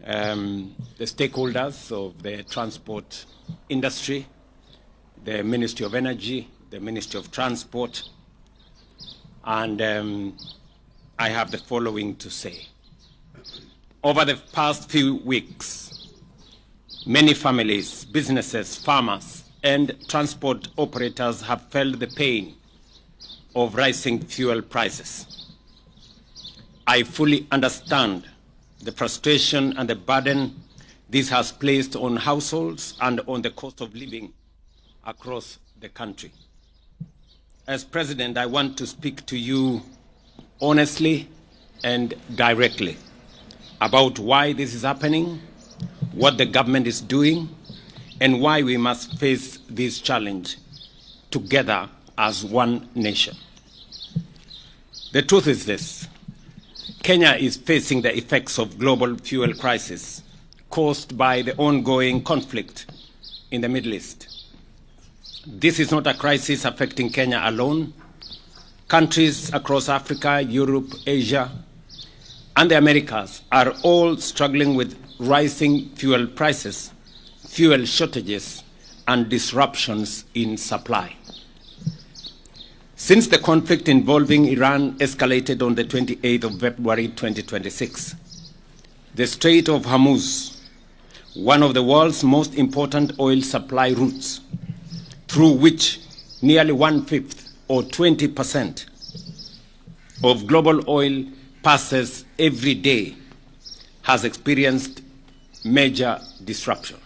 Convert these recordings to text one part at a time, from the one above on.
the stakeholders of the transport industry, the Ministry of Energy, the Ministry of Transport, and I have the following to say. Over the past few weeks, many families, businesses, farmers, and transport operators have felt the pain of rising fuel prices. I fully understand the frustration and the burden this has placed on households and on the cost of living across the country. As President, I want to speak to you honestly and directly about why this is happening, what the government is doing, and why we must face this challenge together as one nation. The truth is this: Kenya is facing the effects of global fuel crisis caused by the ongoing conflict in the Middle East. This is not a crisis affecting Kenya alone. Countries across Africa, Europe, Asia, and the Americas are all struggling with rising fuel prices, fuel shortages, and disruptions in supply. Since the conflict involving Iran escalated on the 28th of February 2026, the Strait of Hormuz, one of the world's most important oil supply routes, through which nearly 1/5 or 20% of global oil passes every day, has experienced major disruption.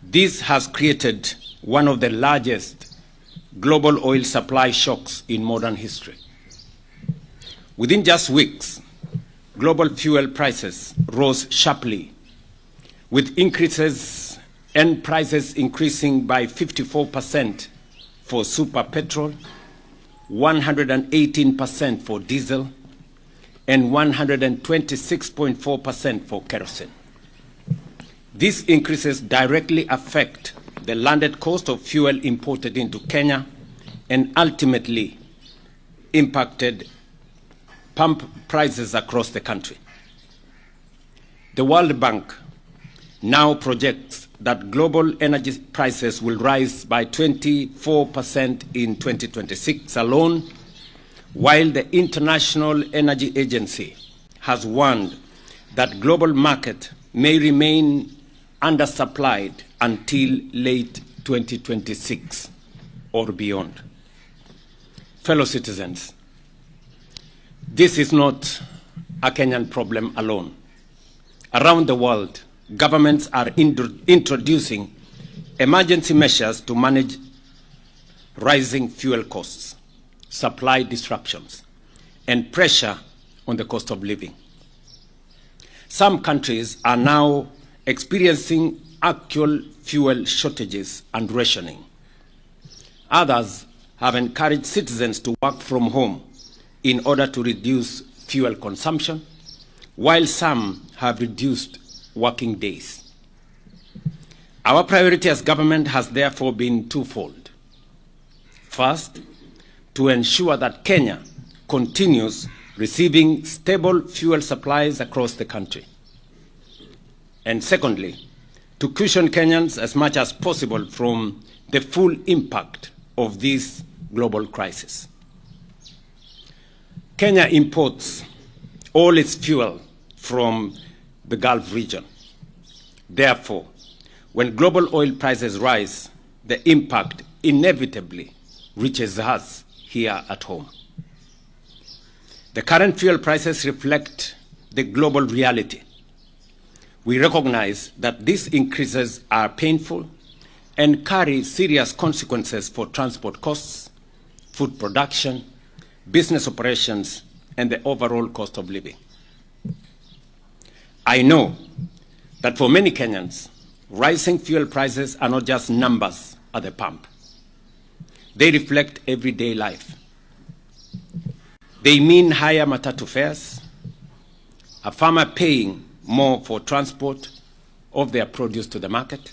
This has created one of the largest global oil supply shocks in modern history. Within just weeks, global fuel prices rose sharply, with increases and prices increasing by 54% for super petrol, 118% for diesel, and 126.4% for kerosene. These increases directly affect the landed cost of fuel imported into Kenya and ultimately impacted pump prices across the country. The World Bank now projects that global energy prices will rise by 24% in 2026 alone, while the International Energy Agency has warned that global market may remain undersupplied until late 2026 or beyond. Fellow citizens, this is not a Kenyan problem alone. Around the world, governments are introducing emergency measures to manage rising fuel costs, supply disruptions, and pressure on the cost of living. Some countries are now experiencing actual fuel shortages and rationing. Others have encouraged citizens to work from home in order to reduce fuel consumption, while some have reduced working days. Our priority as government has therefore been twofold. First, to ensure that Kenya continues receiving stable fuel supplies across the country. And secondly, to cushion Kenyans as much as possible from the full impact of this global crisis. Kenya imports all its fuel from the Gulf region. Therefore, when global oil prices rise, the impact inevitably reaches us here at home. The current fuel prices reflect the global reality. We recognize that these increases are painful and carry serious consequences for transport costs, food production, business operations, and the overall cost of living. I know that for many Kenyans, rising fuel prices are not just numbers at the pump. They reflect everyday life. They mean higher Matatu fares, a farmer paying more for transport of their produce to the market,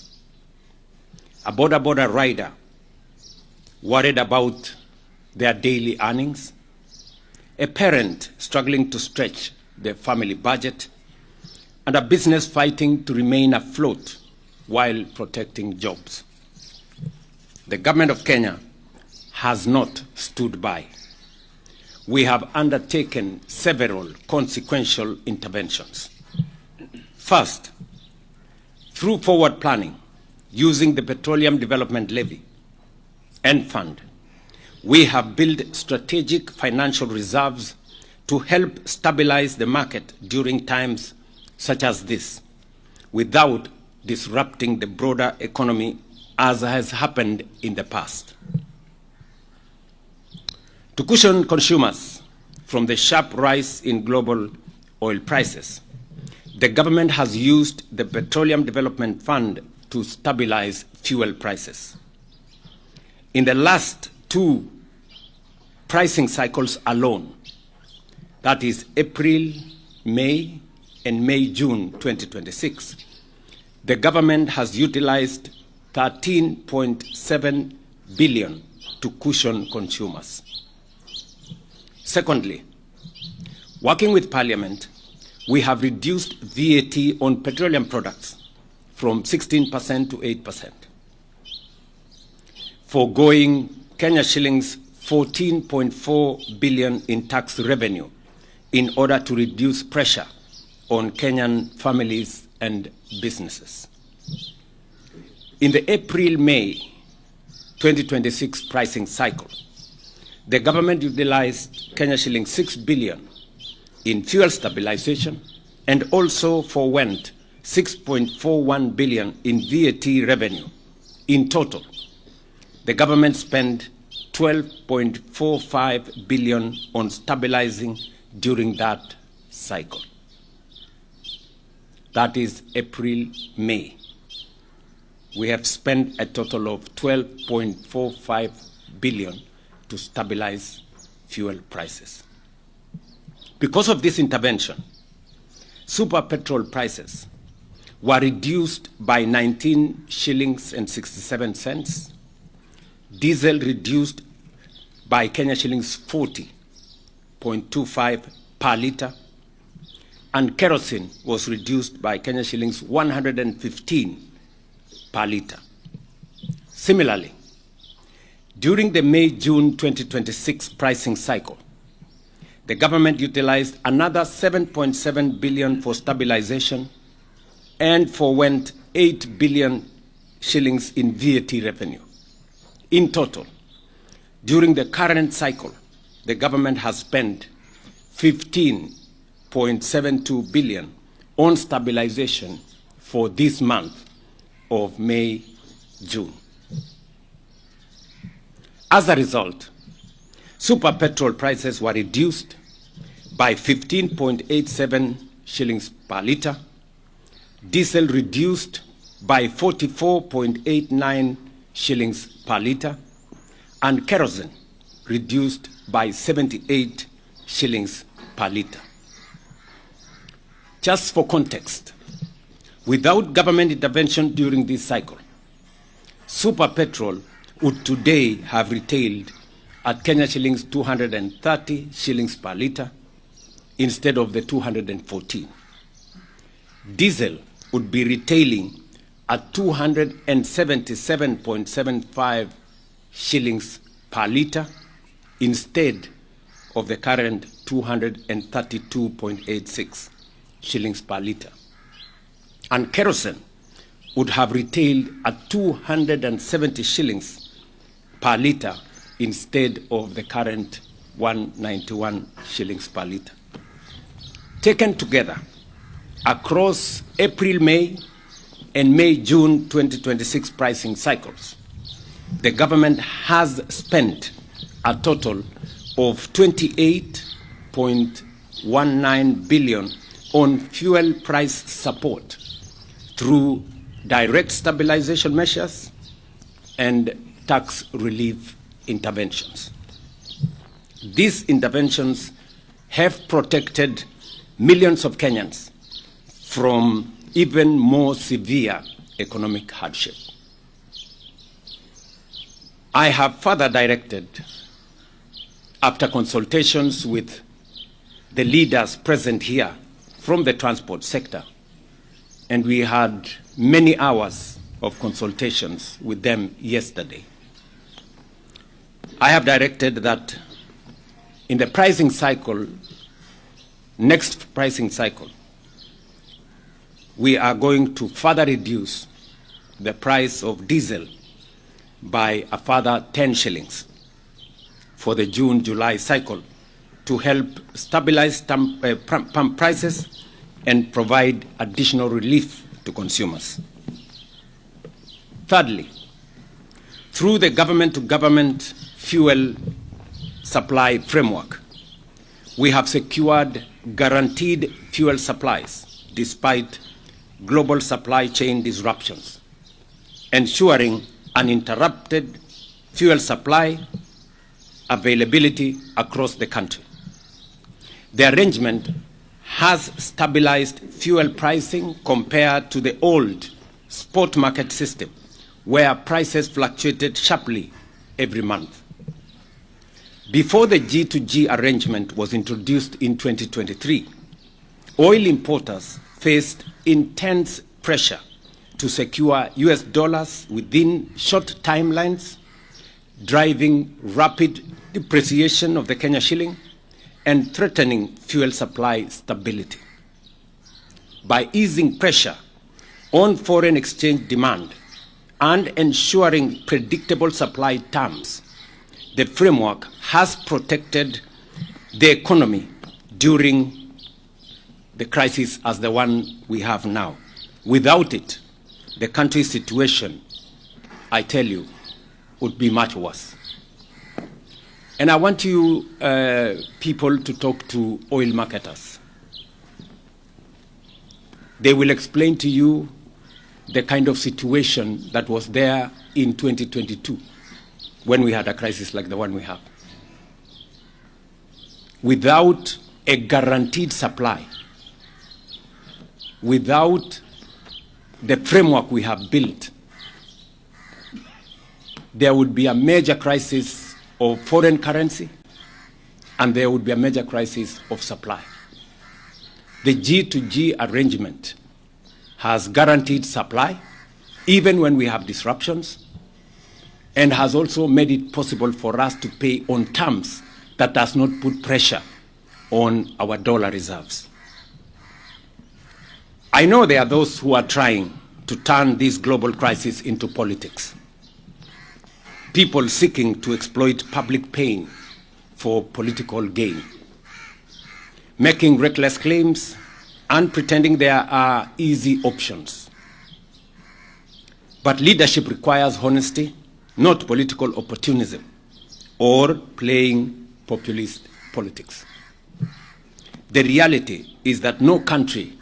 a border rider worried about their daily earnings, a parent struggling to stretch their family budget, and a business fighting to remain afloat while protecting jobs. The government of Kenya has not stood by. We have undertaken several consequential interventions. First, through forward planning, using the Petroleum Development Levy and Fund, we have built strategic financial reserves to help stabilize the market during times such as this, without disrupting the broader economy as has happened in the past. To cushion consumers from the sharp rise in global oil prices, the government has used the Petroleum Development Fund to stabilize fuel prices. In the last two pricing cycles alone, that is April, May, and May-June 2026, the government has utilized 13.7 billion to cushion consumers. Secondly, working with Parliament, we have reduced VAT on petroleum products from 16% to 8%, foregoing Kenya shillings 14.4 billion in tax revenue in order to reduce pressure on Kenyan families and businesses. In the April-May 2026 pricing cycle, the government utilized Kenya shilling 6 billion in fuel stabilization and also forwent 6.41 billion in VAT revenue. In total, the government spent 12.45 billion on stabilizing during that cycle. That is April-May. We have spent a total of 12.45 billion to stabilize fuel prices. Because of this intervention, super petrol prices were reduced by 19 shillings and 67 cents, diesel reduced by Kenya shillings 40.25 per litre, and kerosene was reduced by Kenya shillings 115 per litre. Similarly, during the May-June 2026 pricing cycle, the government utilized another 7.7 billion for stabilization and forwent 8 billion shillings in VAT revenue. In total, during the current cycle, the government has spent 15.72 billion on stabilization for this month of May-June. As a result, super petrol prices were reduced by 15.87 shillings per litre, diesel reduced by 44.89 shillings per litre, and kerosene reduced by 78 shillings per litre. Just for context, without government intervention during this cycle, super petrol would today have retailed at Kenya shillings 230 shillings per litre instead of the 214. Diesel would be retailing at 277.75 shillings per litre instead of the current 232.86 shillings per litre. And kerosene would have retailed at 270 shillings per litre instead of the current 191 shillings per litre. Taken together, across April, May, and May-June 2026 pricing cycles, the government has spent a total of 28.19 billion on fuel price support through direct stabilization measures and tax relief interventions. These interventions have protected millions of Kenyans from even more severe economic hardship. I have further directed, after consultations with the leaders present here from the transport sector, and we had many hours of consultations with them yesterday. I have directed that in the pricing cycle, next pricing cycle, we are going to further reduce the price of diesel by a further 10 shillings for the June-July cycle to help stabilize pump prices and provide additional relief to consumers. Thirdly, through the government-to-government fuel supply framework, we have secured guaranteed fuel supplies despite global supply chain disruptions, ensuring uninterrupted fuel supply availability across the country. The arrangement has stabilized fuel pricing compared to the old spot market system, where prices fluctuated sharply every month. Before the G2G arrangement was introduced in 2023, oil importers faced intense pressure to secure US dollars within short timelines, driving rapid depreciation of the Kenya shilling and threatening fuel supply stability. By easing pressure on foreign exchange demand and ensuring predictable supply terms, the framework has protected the economy during the crisis as the one we have now. Without it, the country's situation, I tell you, would be much worse. And I want you people to talk to oil marketers. They will explain to you the kind of situation that was there in 2022 when we had a crisis like the one we have. Without a guaranteed supply, without the framework we have built, there would be a major crisis of foreign currency, and there would be a major crisis of supply. The G2G arrangement has guaranteed supply, even when we have disruptions, and has also made it possible for us to pay on terms that does not put pressure on our dollar reserves. I know there are those who are trying to turn this global crisis into politics. People seeking to exploit public pain for political gain, making reckless claims and pretending there are easy options. But leadership requires honesty, not political opportunism or playing populist politics. The reality is that no country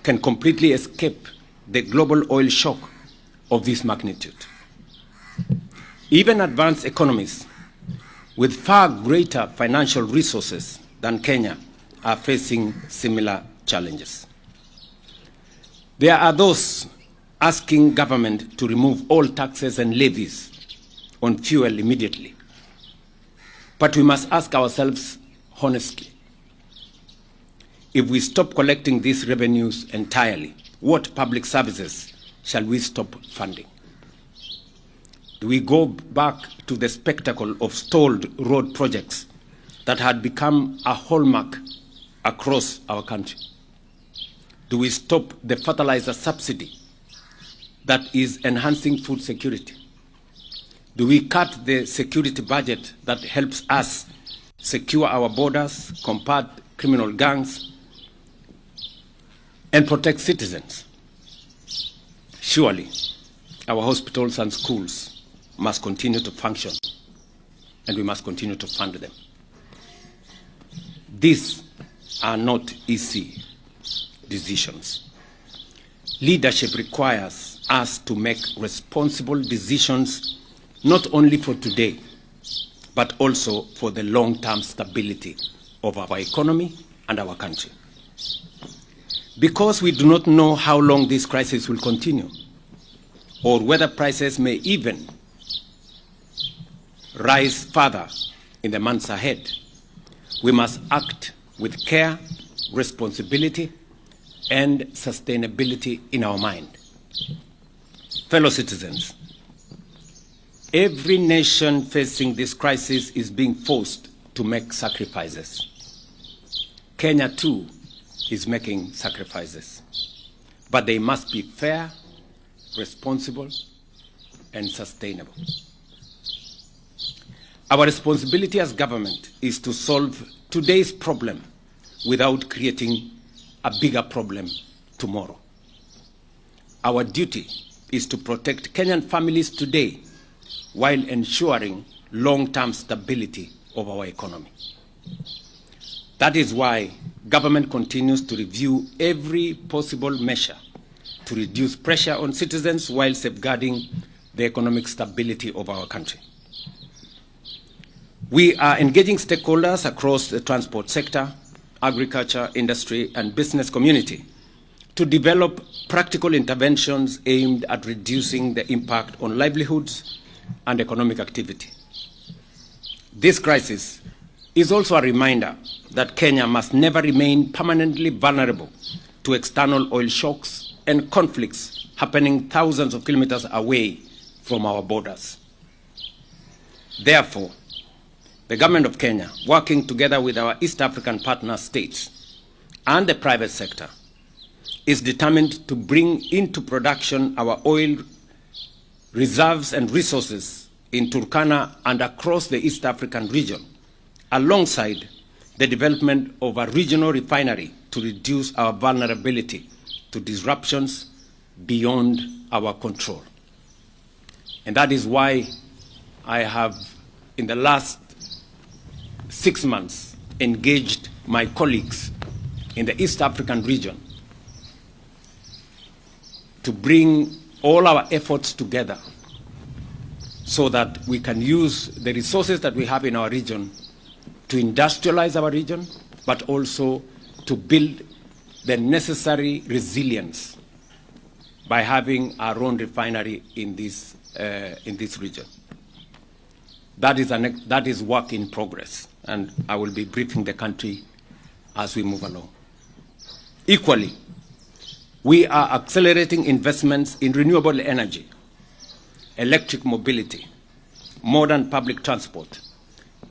can completely escape the global oil shock of this magnitude. Even advanced economies with far greater financial resources than Kenya are facing similar challenges. There are those asking government to remove all taxes and levies on fuel immediately. But we must ask ourselves honestly, if we stop collecting these revenues entirely, what public services shall we stop funding? Do we go back to the spectacle of stalled road projects that had become a hallmark across our country? Do we stop the fertilizer subsidy that is enhancing food security? Do we cut the security budget that helps us secure our borders, combat criminal gangs, and protect citizens? Surely, our hospitals and schools must continue to function, and we must continue to fund them. These are not easy decisions. Leadership requires us to make responsible decisions, not only for today, but also for the long-term stability of our economy and our country. Because we do not know how long this crisis will continue, or whether prices may even rise further in the months ahead, we must act with care, responsibility, and sustainability in our mind. Fellow citizens, every nation facing this crisis is being forced to make sacrifices. Kenya too is making sacrifices, but they must be fair, responsible, and sustainable. Our responsibility as government is to solve today's problem without creating a bigger problem tomorrow. Our duty is to protect Kenyan families today while ensuring long-term stability of our economy. That is why government continues to review every possible measure to reduce pressure on citizens while safeguarding the economic stability of our country. We are engaging stakeholders across the transport sector, agriculture, industry, and business community to develop practical interventions aimed at reducing the impact on livelihoods and economic activity. This crisis is also a reminder that Kenya must never remain permanently vulnerable to external oil shocks and conflicts happening thousands of kilometers away from our borders. Therefore, the Government of Kenya, working together with our East African partner states and the private sector, is determined to bring into production our oil reserves and resources in Turkana and across the East African region, alongside the development of a regional refinery to reduce our vulnerability to disruptions beyond our control. And that is why I have, in the last 6 months, engaged my colleagues in the East African region to bring all our efforts together so that we can use the resources that we have in our region to industrialize our region, but also to build the necessary resilience by having our own refinery in this region. That is work in progress, and I will be briefing the country as we move along. Equally, we are accelerating investments in renewable energy, electric mobility, modern public transport,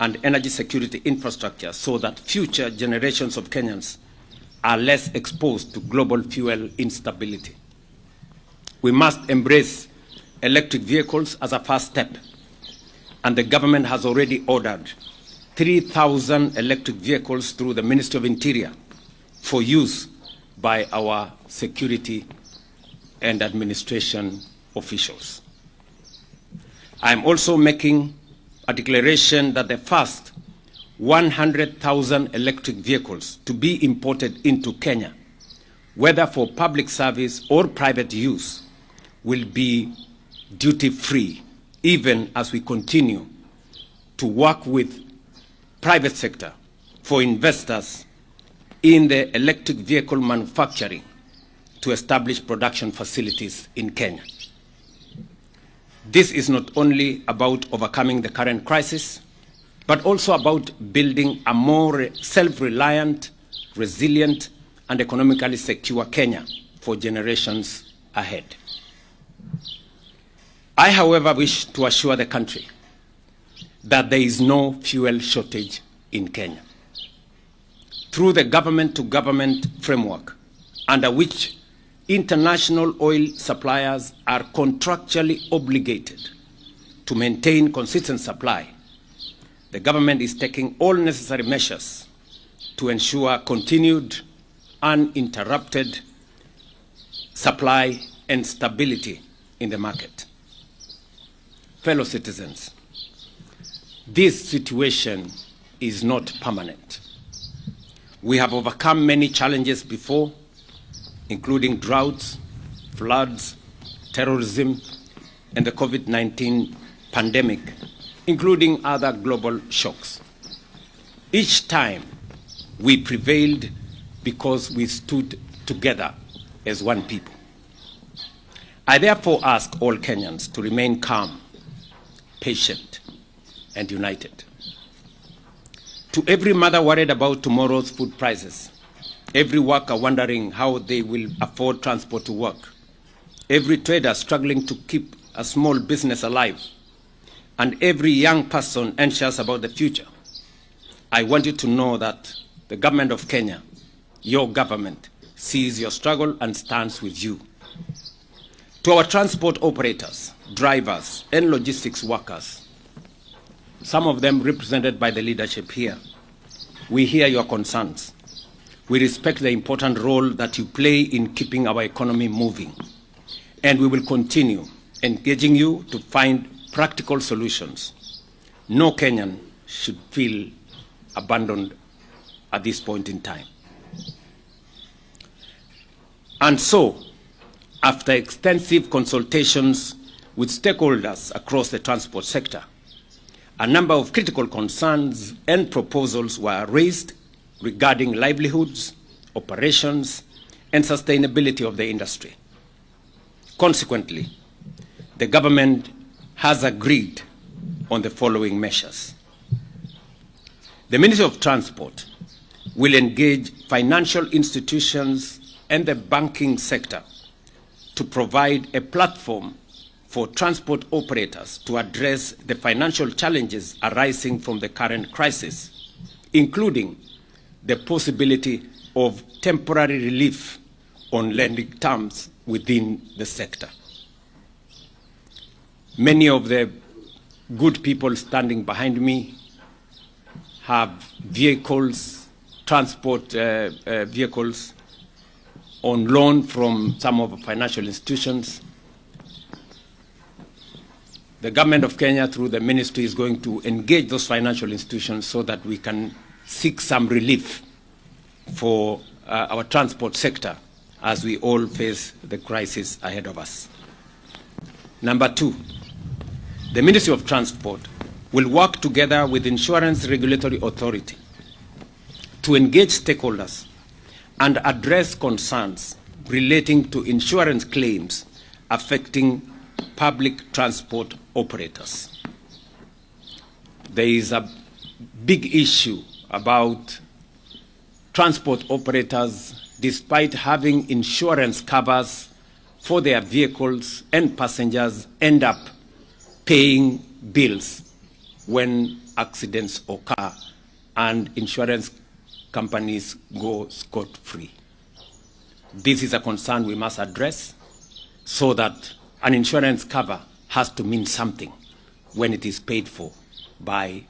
and energy security infrastructure so that future generations of Kenyans are less exposed to global fuel instability. We must embrace electric vehicles as a first step, and the government has already ordered 3,000 electric vehicles through the Ministry of Interior for use by our security and administration officials. I am also making a declaration that the first 100,000 electric vehicles to be imported into Kenya, whether for public service or private use, will be duty-free, even as we continue to work with private sector for investors in the electric vehicle manufacturing to establish production facilities in Kenya. This is not only about overcoming the current crisis, but also about building a more self-reliant, resilient, and economically secure Kenya for generations ahead. I, however, wish to assure the country that there is no fuel shortage in Kenya. Through the government-to-government framework, under which international oil suppliers are contractually obligated to maintain consistent supply, the government is taking all necessary measures to ensure continued, uninterrupted supply and stability in the market. Fellow citizens, this situation is not permanent. We have overcome many challenges before, including droughts, floods, terrorism, and the COVID-19 pandemic, including other global shocks. Each time, we prevailed because we stood together as one people. I therefore ask all Kenyans to remain calm, patient, and united. To every mother worried about tomorrow's food prices, every worker wondering how they will afford transport to work, every trader struggling to keep a small business alive, and every young person anxious about the future, I want you to know that the government of Kenya, your government, sees your struggle and stands with you. To our transport operators, drivers, and logistics workers, some of them represented by the leadership here, we hear your concerns. We respect the important role that you play in keeping our economy moving, and we will continue engaging you to find practical solutions. No Kenyan should feel abandoned at this point in time. And so, after extensive consultations with stakeholders across the transport sector, a number of critical concerns and proposals were raised regarding livelihoods, operations, and sustainability of the industry. Consequently, the government has agreed on the following measures. The Ministry of Transport will engage financial institutions and the banking sector to provide a platform for transport operators to address the financial challenges arising from the current crisis, including the possibility of temporary relief on lending terms within the sector. Many of the good people standing behind me have vehicles, transport vehicles on loan from some of the financial institutions. The government of Kenya, through the ministry, is going to engage those financial institutions so that we can seek some relief for our transport sector as we all face the crisis ahead of us. Number two, the Ministry of Transport will work together with Insurance Regulatory Authority to engage stakeholders and address concerns relating to insurance claims affecting public transport operators. There is a big issue about transport operators, despite having insurance covers for their vehicles and passengers, end up paying bills when accidents occur and insurance companies go scot-free. This is a concern we must address so that an insurance cover has to mean something when it is paid for by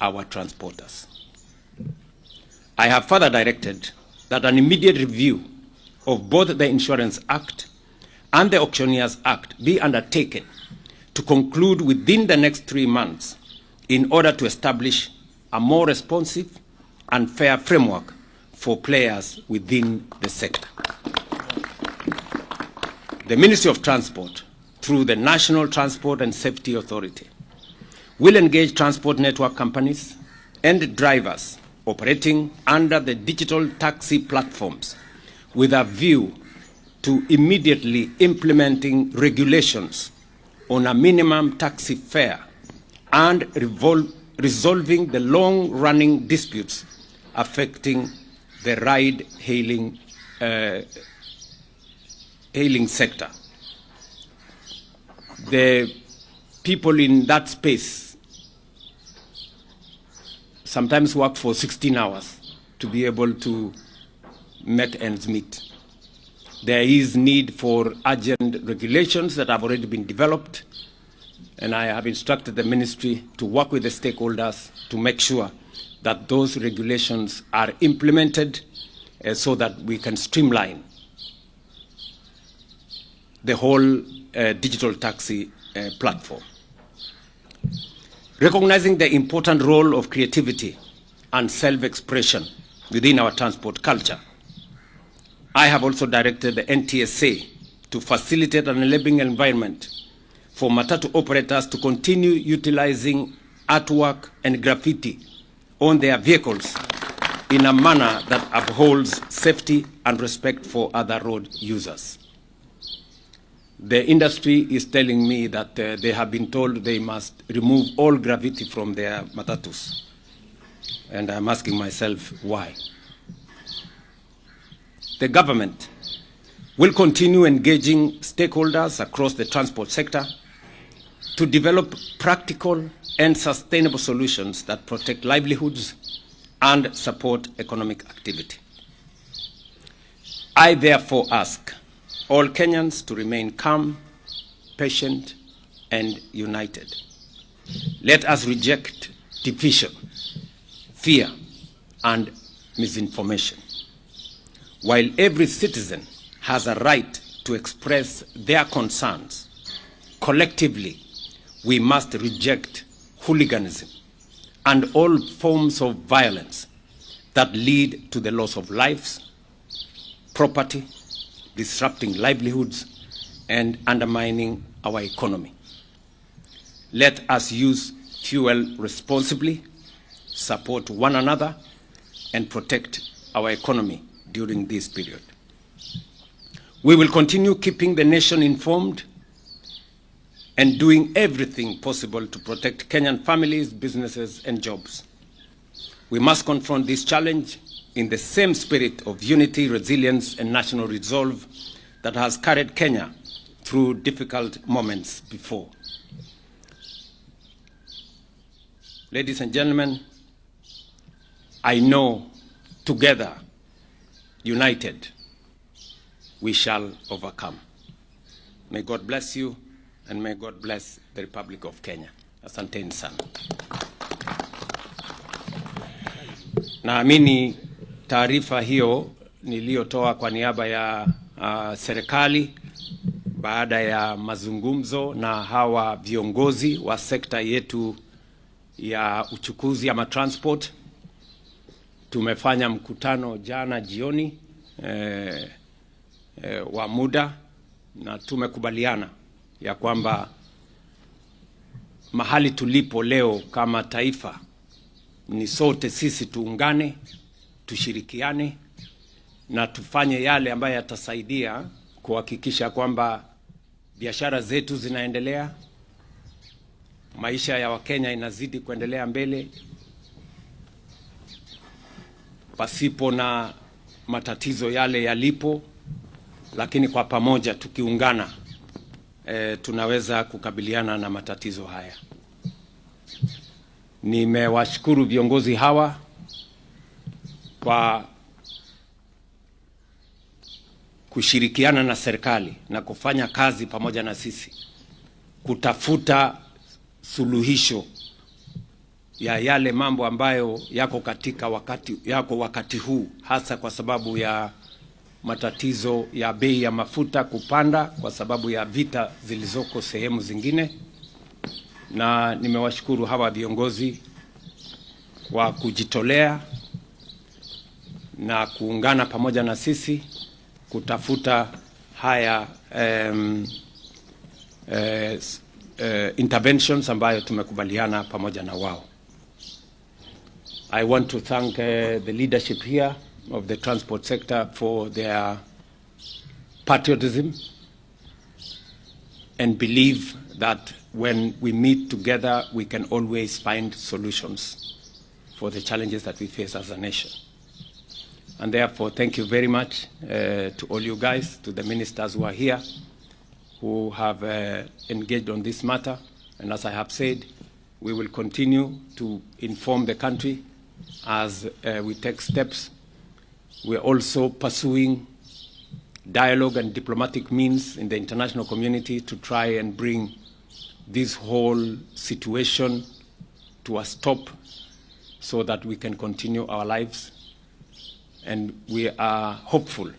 our transporters. I have further directed that an immediate review of both the Insurance Act and the Auctioneers Act be undertaken to conclude within the next 3 months in order to establish a more responsive and fair framework for players within the sector. The Ministry of Transport, through the National Transport and Safety Authority, will engage transport network companies and drivers operating under the digital taxi platforms with a view to immediately implementing regulations on a minimum taxi fare and resolving the long-running disputes affecting the ride-hailing sector. The people in that space sometimes work for 16 hours to be able to make ends meet. There is need for urgent regulations that have already been developed, and I have instructed the ministry to work with the stakeholders to make sure that those regulations are implemented so that we can streamline the whole digital taxi platform. Recognizing the important role of creativity and self-expression within our transport culture, I have also directed the NTSA to facilitate an enabling environment for Matatu operators to continue utilizing artwork and graffiti on their vehicles in a manner that upholds safety and respect for other road users. The industry is telling me that they have been told they must remove all graffiti from their Matatus. And I'm asking myself why. the government will continue engaging stakeholders across the transport sector to develop practical and sustainable solutions that protect livelihoods and support economic activity. I therefore ask all Kenyans to remain calm, patient, and united. Let us reject division, fear, and misinformation. While every citizen has a right to express their concerns, collectively, we must reject hooliganism and all forms of violence that lead to the loss of lives, property, disrupting livelihoods, and undermining our economy. Let us use fuel responsibly, support one another, and protect our economy during this period. We will continue keeping the nation informed and doing everything possible to protect Kenyan families, businesses, and jobs. We must confront this challenge in the same spirit of unity, resilience, and national resolve that has carried Kenya through difficult moments before. Ladies and gentlemen, I know together, united, we shall overcome. May God bless you, and may God bless the Republic of Kenya. Asanteni sana. Naamini taarifa hiyo niliyotoa kwa niaba ya serikali baada ya mazungumzo na hawa viongozi wa sekta yetu ya uchukuzi ama transport. Tumefanya mkutano jana jioni wa muda, na tumekubaliana ya kwamba mahali tulipo leo kama taifa ni sote sisi tuungane, tushirikiane na tufanye yale ambayo yatasaidia kuhakikisha kwamba biashara zetu zinaendelea, maisha ya Wakenya inazidi kuendelea mbele pasipo na matatizo yale yalipo, lakini kwa pamoja tukiungana tunaweza kukabiliana na matatizo haya. Nimewashukuru viongozi hawa kwa kushirikiana na serikali na kufanya kazi pamoja na sisi kutafuta suluhisho ya yale mambo ambayo yako katika wakati huu, hasa kwa sababu ya matatizo ya bei ya mafuta kupanda kwa sababu ya vita zilizoko sehemu zingine. Na nimewashukuru hawa viongozi kwa kujitolea na kuungana pamoja na sisi kutafuta haya interventions ambayo tumekubaliana pamoja na wao. I want to thank the leadership here of the transport sector for their patriotism and believe that when we meet together, we can always find solutions for the challenges that we face as a nation. And therefore, thank you very much to all you guys, to the ministers who are here, who have engaged on this matter. And as I have said, we will continue to inform the country as we take steps. We are also pursuing dialogue and diplomatic means in the international community to try and bring this whole situation to a stop so that we can continue our lives. And we are hopeful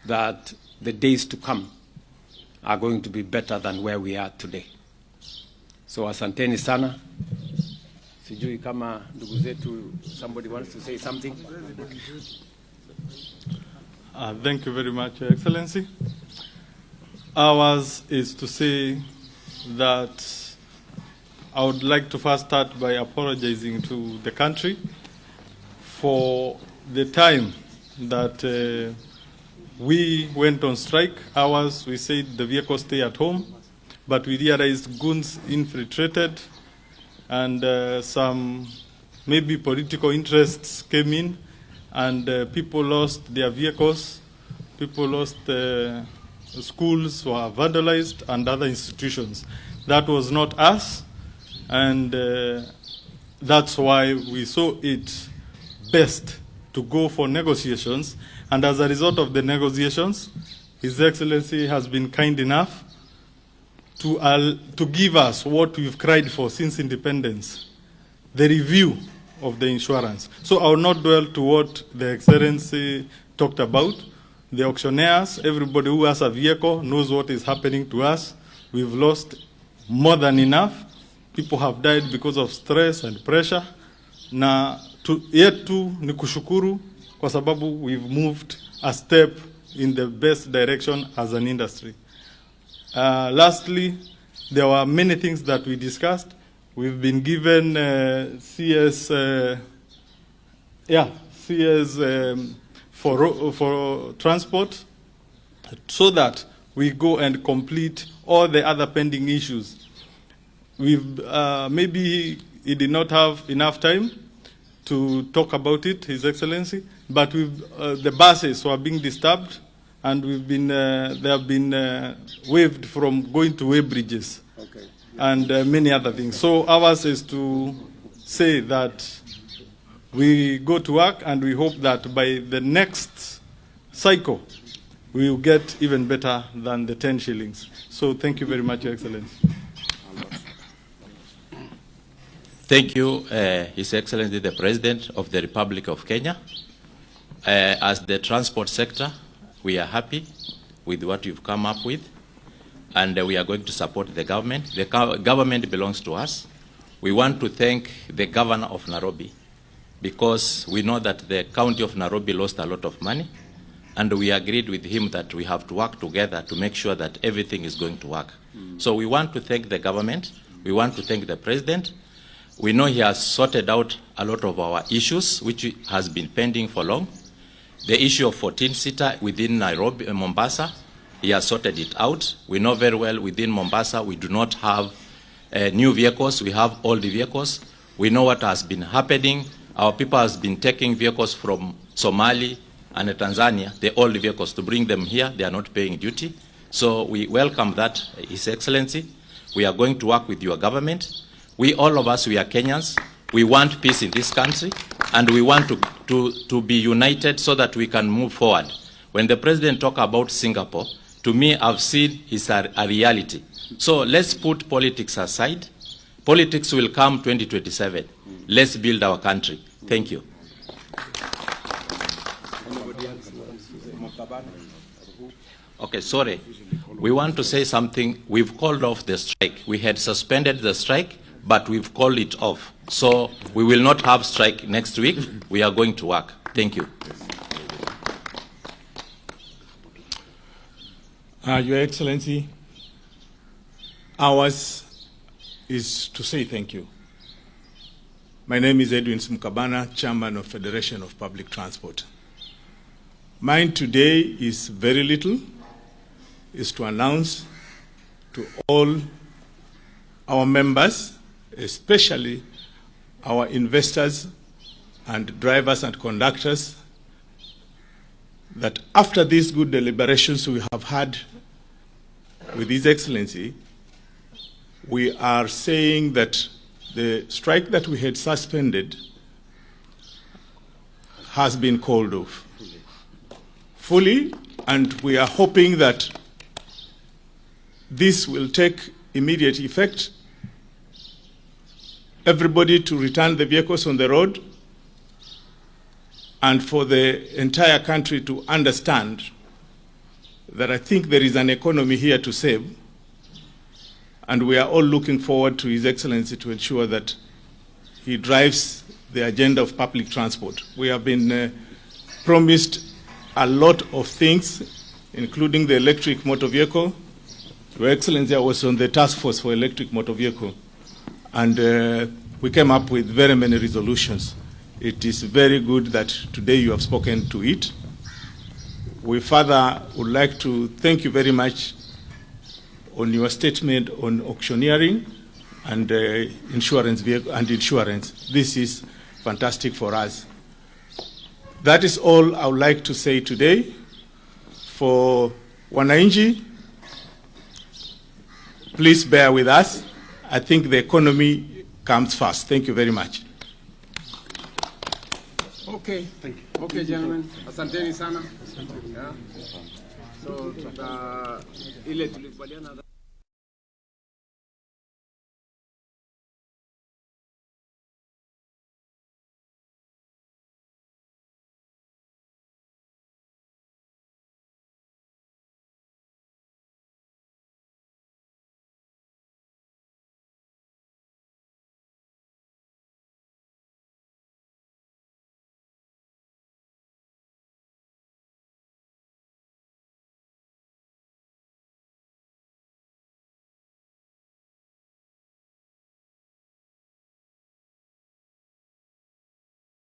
that the days to come are going to be better than where we are today. So asanteni sana. Sijui kama ndugu zetu, somebody wants to say something? Thank you very much, Your Excellency. Ours is to say that I would like to first start by apologizing to the country for the time that we went on strike. Ours, we said the vehicles stay at home, but we realized goons infiltrated and some maybe political interests came in and people lost their vehicles people lost schools were vandalized and other institutions. That was not us, and that's why we saw it best to go for negotiations. And as a result of the negotiations, His Excellency has been kind enough to give us what we've cried for since independence, the review of the insurance. So I will not dwell to what the Excellency talked about. The auctioneers, everybody who has a vehicle knows what is happening to us. We've lost more than enough. People have died because of stress and pressure. Na yetu ni kushukuru kwa sababu we've moved a step in the best direction as an industry. Lastly, there were many things that we discussed. We've been given CS for transport, so that we go and complete all the other pending issues. We've maybe he did not have enough time to talk about it, His Excellency, but the buses were being disturbed, and they have been waived from going to way bridges, okay, and many other things. So ours is to say that we go to work, and we hope that by the next cycle we will get even better than the 10 shillings. So thank you very much, Your Excellency. Thank you, His Excellency, the President of the Republic of Kenya. As the transport sector, we are happy with what you've come up with, and we are going to support the government. The government belongs to us. We want to thank the Governor of Nairobi, because we know that the County of Nairobi lost a lot of money, and we agreed with him that we have to work together to make sure that everything is going to work. So we want to thank the government. We want to thank the President. We know he has sorted out a lot of our issues, which has been pending for long. The issue of 14-seater within Nairobi, Mombasa, he has sorted it out. We know very well within Mombasa we do not have new vehicles, we have old vehicles. We know what has been happening. Our people has been taking vehicles from Somali and Tanzania, the old vehicles, to bring them here. They are not paying duty. So we welcome that, His Excellency. We are going to work with your government. We, all of us, we are Kenyans. We want peace in this country, and we want to be united so that we can move forward. When the President talked about Singapore, to me, I've seen it's a reality. So let's put politics aside. Politics will come 2027. Let's build our country. Thank you. Okay, sorry. We want to say something. We've called off the strike. We had suspended the strike, but we've called it off. So we will not have strike next week. We are going to work. Thank you. Your Excellency, ours is to say thank you. My name is Edwin Smukabana, Chairman of Federation of Public Transport. Mine today is very little, is to announce to all our members, especially our investors and drivers and conductors, that after these good deliberations we have had with His Excellency, we are saying that the strike that we had suspended has been called off fully, and we are hoping that this will take immediate effect. Everybody to return the vehicles on the road, and for the entire country to understand that I think there is an economy here to save, and we are all looking forward to His Excellency to ensure that he drives the agenda of public transport. We have been promised a lot of things, including the electric motor vehicle. Your Excellency, I was on the task force for electric motor vehicle, and we came up with very many resolutions. It is very good that today you have spoken to it. We further would like to thank you very much on your statement on auctioneering and insurance. This is fantastic for us. That is all I would like to say today. For wananchi, please bear with us. I think the economy comes first. Thank you very much. Okay, thank you. Okay, gentlemen, asanteni sana. Yeah. So ile tulikubaliana